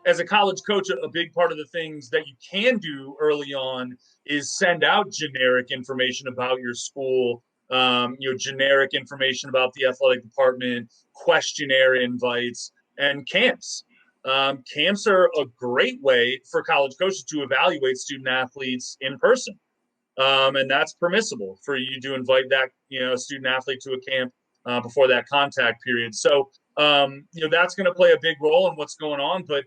as a college coach, a big part of the things that you can do early on is send out generic information about your school, generic information about the athletic department, questionnaire invites, and camps. Camps are a great way for college coaches to evaluate student athletes in person. And that's permissible for you to invite that, student athlete to a camp before that contact period. So, that's going to play a big role in what's going on. But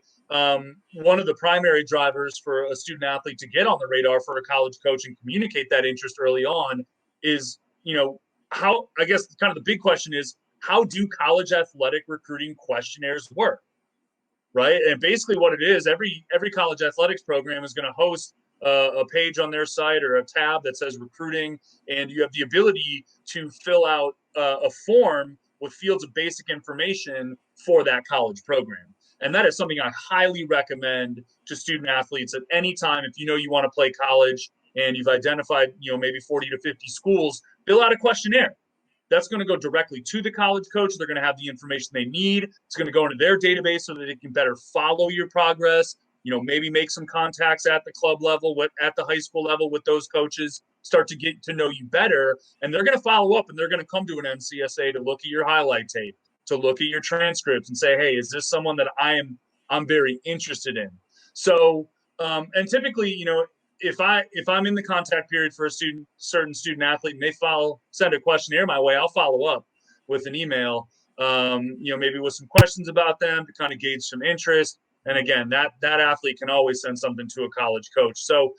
one of the primary drivers for a student athlete to get on the radar for a college coach and communicate that interest early on is, how, I guess kind of the big question is, how do college athletic recruiting questionnaires work? Right. And basically what it is, every college athletics program is going to host a page on their site or a tab that says recruiting, and you have the ability to fill out a form with fields of basic information for that college program. And that is something I highly recommend to student athletes at any time. If you want to play college and you've identified, maybe 40 to 50 schools, fill out a questionnaire. That's going to go directly to the college coach. They're going to have the information they need. It's going to go into their database so that they can better follow your progress, maybe make some contacts at the club level, at the high school level with those coaches, start to get to know you better. And they're going to follow up and they're going to come to an NCSA to look at your highlight tape, to look at your transcripts and say, hey, is this someone that I'm very interested in? So, and typically, if I'm in the contact period for a certain student athlete and they send a questionnaire my way, I'll follow up with an email, maybe with some questions about them to kind of gauge some interest. And again, that athlete can always send something to a college coach. So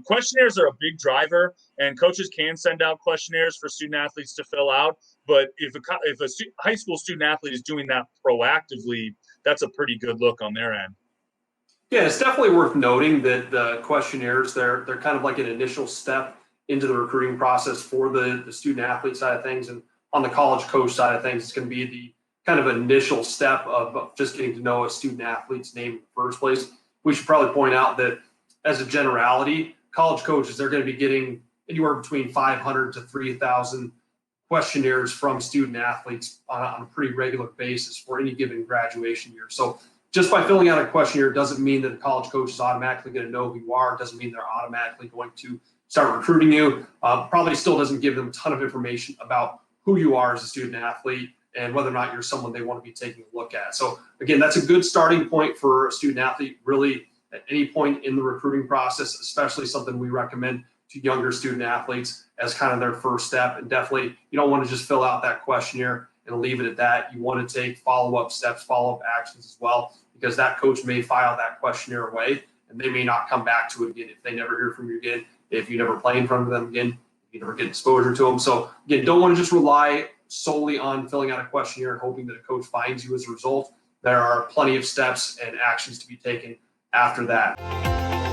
questionnaires are a big driver, and coaches can send out questionnaires for student athletes to fill out. But if a high school student athlete is doing that proactively, that's a pretty good look on their end. Yeah, it's definitely worth noting that the questionnaires, they're kind of like an initial step into the recruiting process for the student athlete side of things. And on the college coach side of things, it's going to be the kind of initial step of just getting to know a student athlete's name in the first place. We should probably point out that as a generality, college coaches, they're going to be getting anywhere between 500 to 3,000 questionnaires from student athletes on a pretty regular basis for any given graduation year. So just by filling out a questionnaire doesn't mean that the college coach is automatically going to know who you are. It doesn't mean they're automatically going to start recruiting you. Probably still doesn't give them a ton of information about who you are as a student athlete and whether or not you're someone they want to be taking a look at. So again, that's a good starting point for a student athlete, really at any point in the recruiting process, especially something we recommend to younger student athletes as kind of their first step. And definitely, you don't want to just fill out that questionnaire and leave it at that. You want to take follow-up steps, follow-up actions as well, because that coach may file that questionnaire away and they may not come back to it again if they never hear from you again, if you never play in front of them again, if you never get exposure to them. So again, don't want to just rely solely on filling out a questionnaire and hoping that a coach finds you as a result. There are plenty of steps and actions to be taken after that.